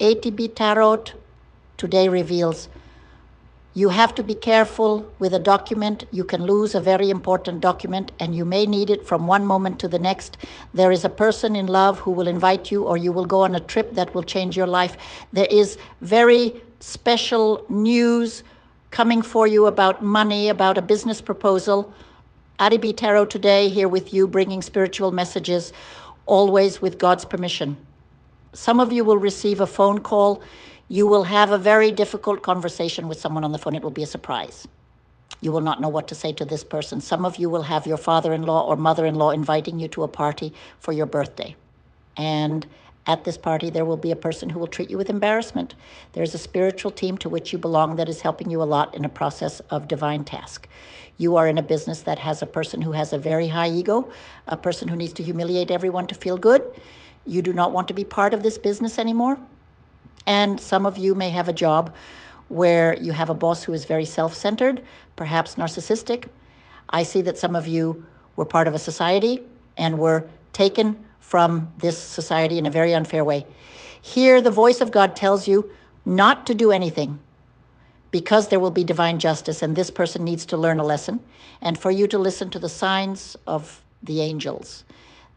ATB Tarot today reveals you have to be careful with a document. You can lose a very important document and you may need it from one moment to the next. There is a person in love who will invite you, or you will go on a trip that will change your life. There is very special news coming for you about money, about a business proposal. ATB Tarot today here with you, bringing spiritual messages, always with God's permission. Some of you will receive a phone call. You will have a very difficult conversation with someone on the phone. It will be a surprise. You will not know what to say to this person. Some of you will have your father-in-law or mother-in-law inviting you to a party for your birthday. And at this party, there will be a person who will treat you with embarrassment. There's a spiritual team to which you belong that is helping you a lot in a process of divine task. You are in a business that has a person who has a very high ego, a person who needs to humiliate everyone to feel good. You do not want to be part of this business anymore. And some of you may have a job where you have a boss who is very self-centered, perhaps narcissistic. I see that some of you were part of a society and were taken from this society in a very unfair way. Here, the voice of God tells you not to do anything because there will be divine justice, and this person needs to learn a lesson, and for you to listen to the signs of the angels,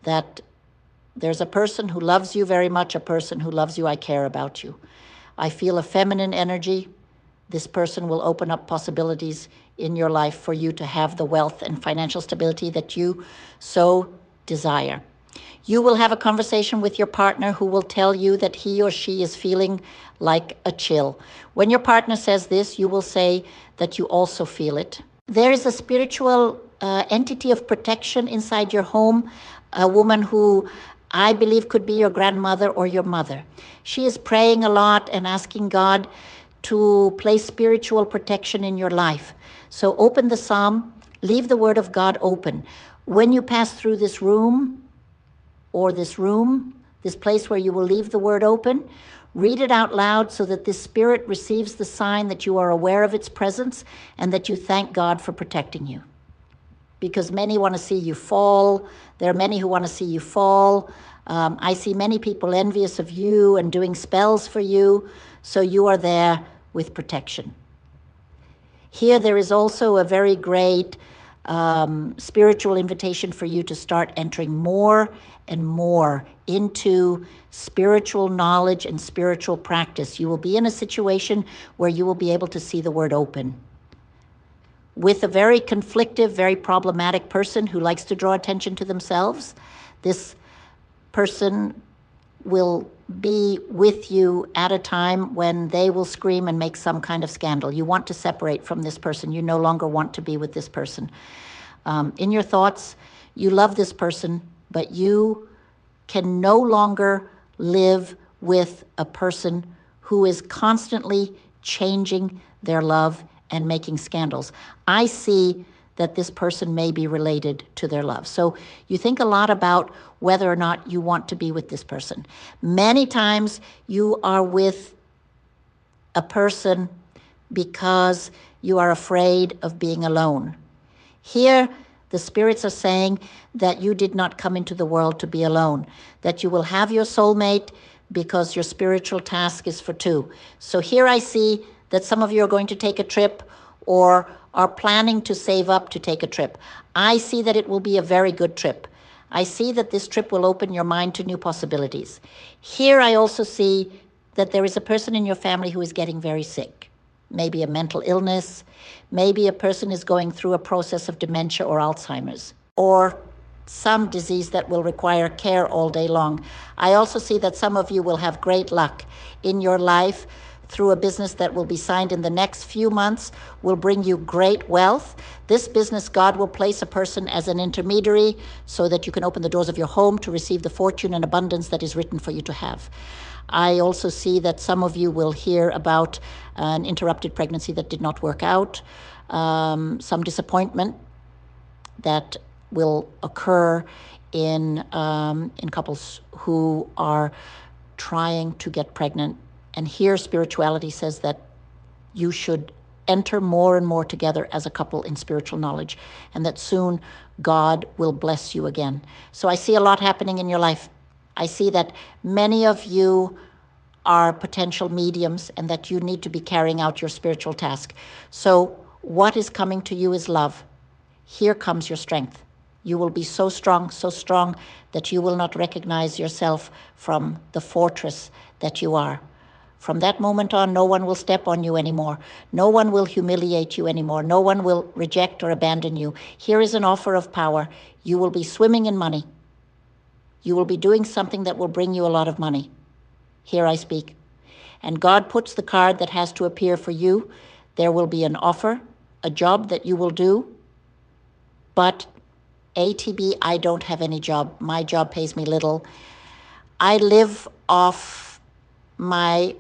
that there's a person who loves you very much, a person who loves you. I care about you. I feel a feminine energy. This person will open up possibilities in your life for you to have the wealth and financial stability that you so desire. You will have a conversation with your partner who will tell you that he or she is feeling like a chill. When your partner says this, you will say that you also feel it. There is a spiritual entity of protection inside your home, a woman who I believe could be your grandmother or your mother. She is praying a lot and asking God to place spiritual protection in your life. So open the Psalm, leave the Word of God open. When you pass through this room, this place where you will leave the Word open, read it out loud so that this spirit receives the sign that you are aware of its presence and that you thank God for protecting you. Because many want to see you fall. There are many who want to see you fall. I see many people envious of you and doing spells for you, so you are there with protection. Here there is also a very great spiritual invitation for you to start entering more and more into spiritual knowledge and spiritual practice. You will be in a situation where you will be able to see the Word open. With a very conflictive, very problematic person who likes to draw attention to themselves, this person will be with you at a time when they will scream and make some kind of scandal. You want to separate from this person. You no longer want to be with this person. In your thoughts, you love this person, but you can no longer live with a person who is constantly changing their love and making scandals. I see that this person may be related to their love. So you think a lot about whether or not you want to be with this person. Many times you are with a person because you are afraid of being alone. Here, the spirits are saying that you did not come into the world to be alone, that you will have your soulmate because your spiritual task is for two. So here I see that some of you are going to take a trip or are planning to save up to take a trip. I see that it will be a very good trip. I see that this trip will open your mind to new possibilities. Here I also see that there is a person in your family who is getting very sick. Maybe a mental illness, maybe a person is going through a process of dementia or Alzheimer's, or some disease that will require care all day long. I also see that some of you will have great luck in your life through a business that will be signed in the next few months, will bring you great wealth. This business, God will place a person as an intermediary so that you can open the doors of your home to receive the fortune and abundance that is written for you to have. I also see that some of you will hear about an interrupted pregnancy that did not work out, some disappointment that will occur in couples who are trying to get pregnant. And here spirituality says that you should enter more and more together as a couple in spiritual knowledge, and that soon God will bless you again. So I see a lot happening in your life. I see that many of you are potential mediums and that you need to be carrying out your spiritual task. So what is coming to you is love. Here comes your strength. You will be so strong that you will not recognize yourself from the fortress that you are. From that moment on, no one will step on you anymore. No one will humiliate you anymore. No one will reject or abandon you. Here is an offer of power. You will be swimming in money. You will be doing something that will bring you a lot of money. Here I speak. And God puts the card that has to appear for you. There will be an offer, a job that you will do. But ATB, I don't have any job. My job pays me little. I live off my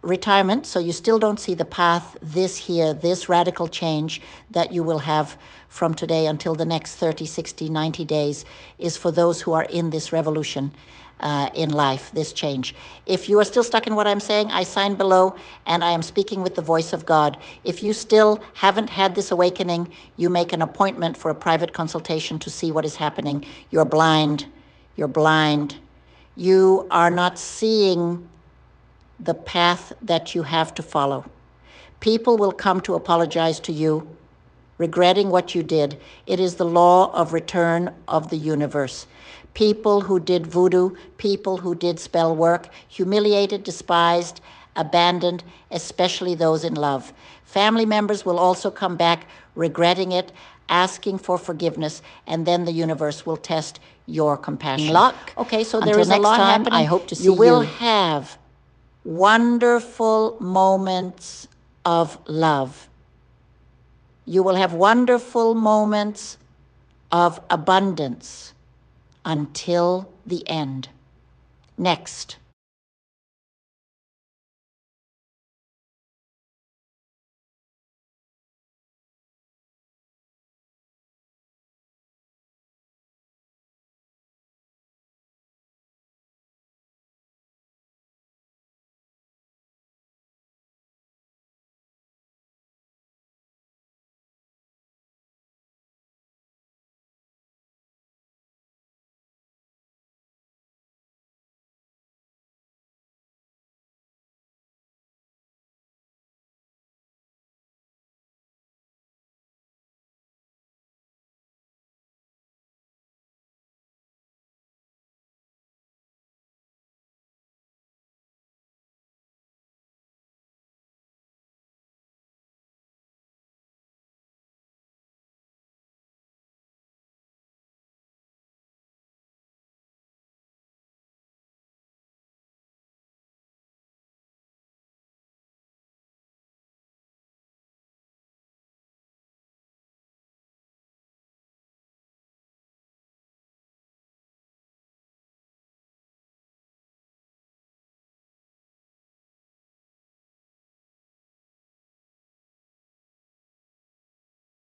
retirement, so you still don't see the path, this radical change that you will have from today until the next 30, 60, 90 days is for those who are in this revolution in life, this change. If you are still stuck in what I'm saying, I sign below and I am speaking with the voice of God. If you still haven't had this awakening, you make an appointment for a private consultation to see what is happening. You're blind. You're blind. You are not seeing the path that you have to follow. People will come to apologize to you, regretting what you did. It is the law of return of the universe. People who did voodoo, people who did spell work, humiliated, despised, abandoned, especially those in love. Family members will also come back regretting it, asking for forgiveness, and then the universe will test your compassion. Luck. Okay, so Until there is a next lot time, happening. I hope to see you will you. have wonderful moments of love. You will have wonderful moments of abundance until the end. Next.